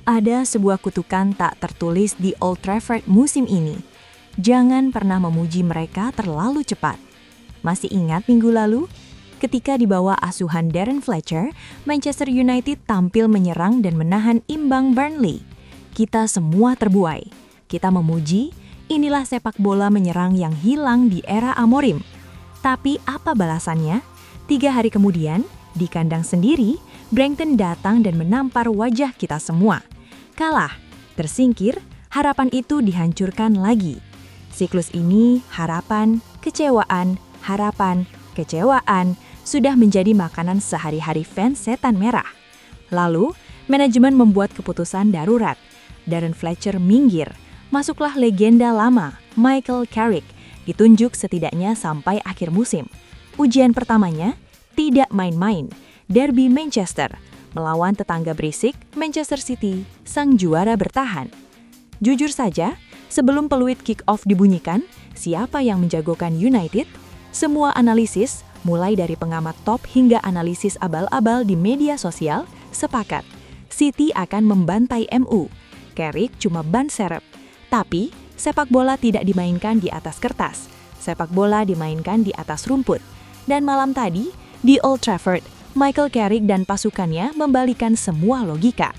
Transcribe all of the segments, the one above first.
Ada sebuah kutukan tak tertulis di Old Trafford musim ini. Jangan pernah memuji mereka terlalu cepat. Masih ingat minggu lalu? Ketika di bawah asuhan Darren Fletcher, Manchester United tampil menyerang dan menahan imbang Burnley. Kita semua terbuai. Kita memuji, inilah sepak bola menyerang yang hilang di era Amorim. Tapi apa balasannya? 3 hari kemudian, di kandang sendiri, Brighton datang dan menampar wajah kita semua. Kalah, tersingkir, harapan itu dihancurkan lagi. Siklus ini, harapan, kecewaan, sudah menjadi makanan sehari-hari fans setan merah. Lalu, manajemen membuat keputusan darurat. Darren Fletcher minggir, masuklah legenda lama, Michael Carrick, ditunjuk setidaknya sampai akhir musim. Ujian pertamanya, tidak main-main, Derby Manchester, melawan tetangga berisik, Manchester City, sang juara bertahan. Jujur saja, sebelum peluit kick-off dibunyikan, siapa yang menjagokan United? Semua analisis, mulai dari pengamat top hingga analisis abal-abal di media sosial, sepakat. City akan membantai MU. Carrick cuma ban serep. Tapi, sepak bola tidak dimainkan di atas kertas. Sepak bola dimainkan di atas rumput. Dan malam tadi, di Old Trafford, Michael Carrick dan pasukannya membalikan semua logika.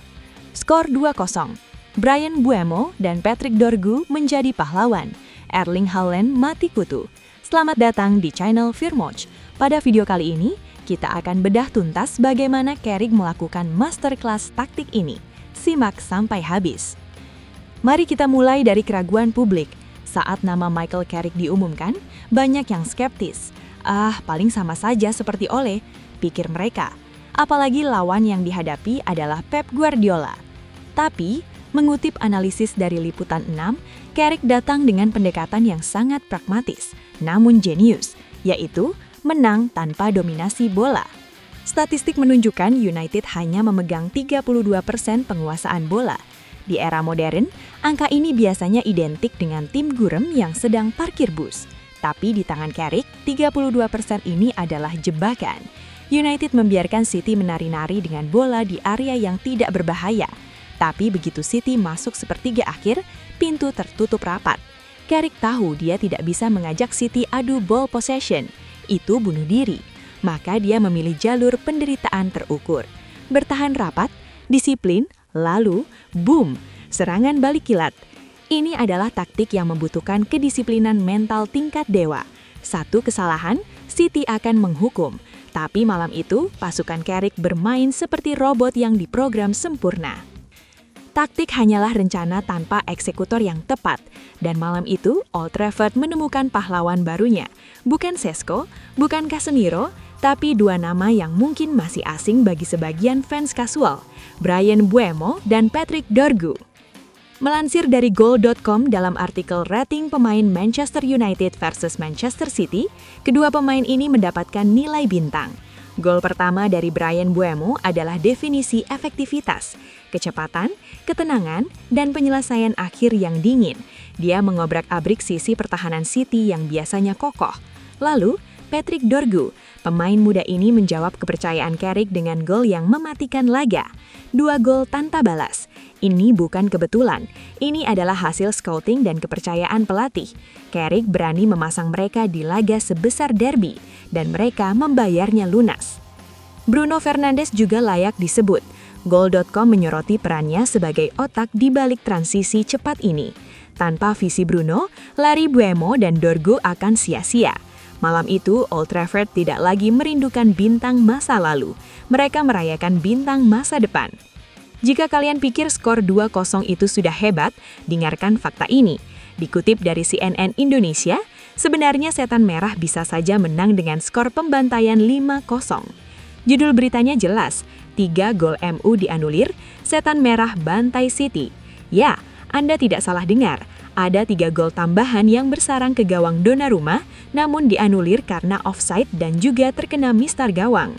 Skor 2-0. Bryan Mbeumo dan Patrick Dorgu menjadi pahlawan. Erling Haaland mati kutu. Selamat datang di channel Firmoch. Pada video kali ini, kita akan bedah tuntas bagaimana Carrick melakukan masterclass taktik ini. Simak sampai habis. Mari kita mulai dari keraguan publik. Saat nama Michael Carrick diumumkan, banyak yang skeptis. Paling sama saja seperti Ole, pikir mereka. Apalagi lawan yang dihadapi adalah Pep Guardiola. Tapi, mengutip analisis dari Liputan 6, Carrick datang dengan pendekatan yang sangat pragmatis, namun jenius, yaitu menang tanpa dominasi bola. Statistik menunjukkan United hanya memegang 32% penguasaan bola. Di era modern, angka ini biasanya identik dengan tim gurem yang sedang parkir bus. Tapi di tangan Carrick, 32% ini adalah jebakan. United membiarkan City menari-nari dengan bola di area yang tidak berbahaya. Tapi begitu City masuk sepertiga akhir, pintu tertutup rapat. Carrick tahu dia tidak bisa mengajak City adu ball possession. Itu bunuh diri. Maka dia memilih jalur penderitaan terukur. Bertahan rapat, disiplin, lalu boom, serangan balik kilat. Ini adalah taktik yang membutuhkan kedisiplinan mental tingkat dewa. Satu kesalahan, City akan menghukum. Tapi malam itu, pasukan Carrick bermain seperti robot yang diprogram sempurna. Taktik hanyalah rencana tanpa eksekutor yang tepat. Dan malam itu, Old Trafford menemukan pahlawan barunya. Bukan Sesko, bukan Casemiro, tapi 2 nama yang mungkin masih asing bagi sebagian fans kasual, Bryan Mbeumo dan Patrick Dorgu. Melansir dari Goal.com dalam artikel rating pemain Manchester United versus Manchester City, kedua pemain ini mendapatkan nilai bintang. Gol pertama dari Bryan Mbeumo adalah definisi efektivitas, kecepatan, ketenangan, dan penyelesaian akhir yang dingin. Dia mengobrak-abrik sisi pertahanan City yang biasanya kokoh. Lalu, Patrick Dorgu, pemain muda ini menjawab kepercayaan Carrick dengan gol yang mematikan laga. 2 gol tanpa balas. Ini bukan kebetulan. Ini adalah hasil scouting dan kepercayaan pelatih. Carrick berani memasang mereka di laga sebesar derby, dan mereka membayarnya lunas. Bruno Fernandes juga layak disebut. Goal.com menyoroti perannya sebagai otak di balik transisi cepat ini. Tanpa visi Bruno, lari Mbeumo dan Dorgu akan sia-sia. Malam itu, Old Trafford tidak lagi merindukan bintang masa lalu. Mereka merayakan bintang masa depan. Jika kalian pikir skor 2-0 itu sudah hebat, dengarkan fakta ini. Dikutip dari CNN Indonesia, sebenarnya setan merah bisa saja menang dengan skor pembantaian 5-0. Judul beritanya jelas, 3 gol MU dianulir, setan merah bantai City. Ya, Anda tidak salah dengar. Ada 3 gol tambahan yang bersarang ke gawang Donnarumma, namun dianulir karena offside dan juga terkena mistar gawang.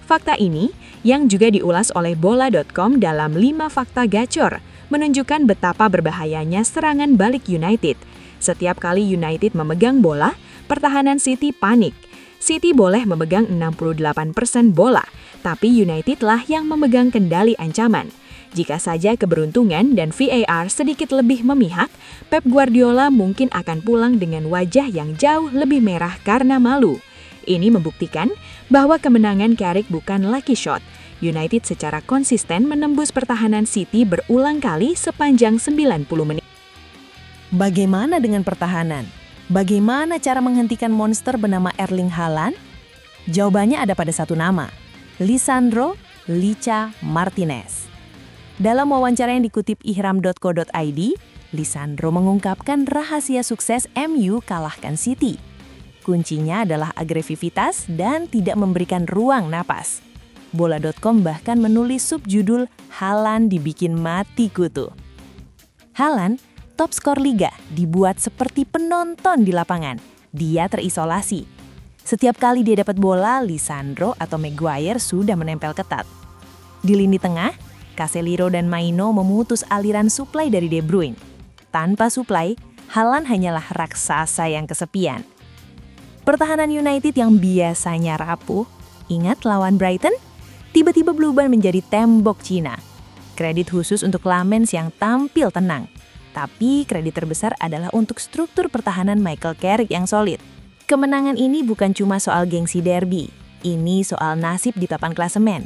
Fakta ini, yang juga diulas oleh Bola.com dalam 5 fakta gacor, menunjukkan betapa berbahayanya serangan balik United. Setiap kali United memegang bola, pertahanan City panik. City boleh memegang 68% bola, tapi United lah yang memegang kendali ancaman. Jika saja keberuntungan dan VAR sedikit lebih memihak, Pep Guardiola mungkin akan pulang dengan wajah yang jauh lebih merah karena malu. Ini membuktikan bahwa kemenangan Carrick bukan lucky shot. United secara konsisten menembus pertahanan City berulang kali sepanjang 90 menit. Bagaimana dengan pertahanan? Bagaimana cara menghentikan monster bernama Erling Haaland? Jawabannya ada pada satu nama, Lisandro Licha Martinez. Dalam wawancara yang dikutip ihram.co.id, Lisandro mengungkapkan rahasia sukses MU kalahkan City. Kuncinya adalah agresivitas dan tidak memberikan ruang napas. Bola.com bahkan menulis subjudul Haaland dibikin mati kutu. Haaland, top skor liga, dibuat seperti penonton di lapangan. Dia terisolasi. Setiap kali dia dapat bola, Lisandro atau Maguire sudah menempel ketat. Di lini tengah, Casemiro dan Maino memutus aliran suplai dari De Bruyne. Tanpa suplai, Haaland hanyalah raksasa yang kesepian. Pertahanan United yang biasanya rapuh, ingat lawan Brighton? Tiba-tiba berubah menjadi tembok Cina. Kredit khusus untuk Lamens yang tampil tenang. Tapi kredit terbesar adalah untuk struktur pertahanan Michael Carrick yang solid. Kemenangan ini bukan cuma soal gengsi derby, ini soal nasib di papan klasemen.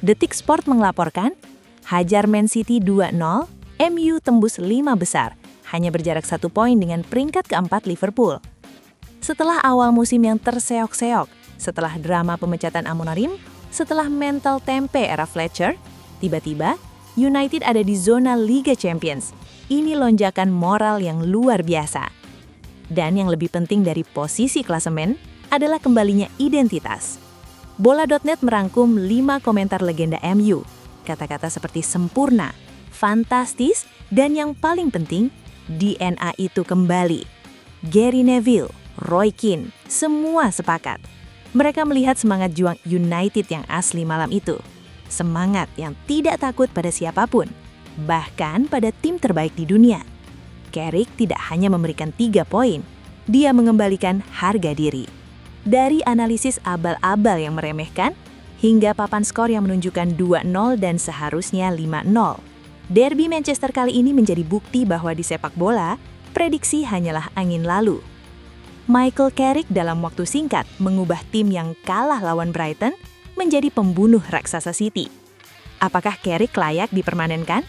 Detik Sport menglaporkan, hajar Man City 2-0, MU tembus 5 besar, hanya berjarak 1 poin dengan peringkat keempat Liverpool. Setelah awal musim yang terseok-seok, setelah drama pemecatan Amorim, setelah mental tempe era Fletcher, tiba-tiba United ada di zona Liga Champions. Ini lonjakan moral yang luar biasa. Dan yang lebih penting dari posisi klasemen adalah kembalinya identitas. Bola.net merangkum 5 komentar legenda MU. Kata-kata seperti sempurna, fantastis, dan yang paling penting, DNA itu kembali. Gary Neville, Roy Keane, semua sepakat. Mereka melihat semangat juang United yang asli malam itu. Semangat yang tidak takut pada siapapun, bahkan pada tim terbaik di dunia. Carrick tidak hanya memberikan 3 poin, dia mengembalikan harga diri. Dari analisis abal-abal yang meremehkan, hingga papan skor yang menunjukkan 2-0 dan seharusnya 5-0. Derby Manchester kali ini menjadi bukti bahwa di sepak bola, prediksi hanyalah angin lalu. Michael Carrick dalam waktu singkat mengubah tim yang kalah lawan Brighton menjadi pembunuh raksasa City. Apakah Carrick layak dipermanenkan?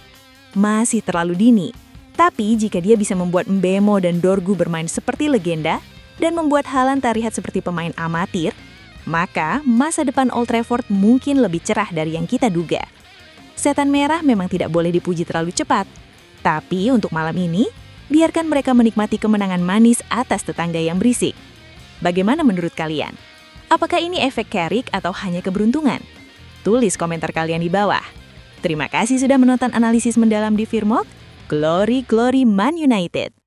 Masih terlalu dini. Tapi jika dia bisa membuat Mbemo dan Dorgu bermain seperti legenda dan membuat Haaland terlihat seperti pemain amatir, maka masa depan Old Trafford mungkin lebih cerah dari yang kita duga. Setan merah memang tidak boleh dipuji terlalu cepat. Tapi untuk malam ini, biarkan mereka menikmati kemenangan manis atas tetangga yang berisik. Bagaimana menurut kalian? Apakah ini efek Carrick atau hanya keberuntungan? Tulis komentar kalian di bawah. Terima kasih sudah menonton analisis mendalam di Firmok. Glory, glory Man United!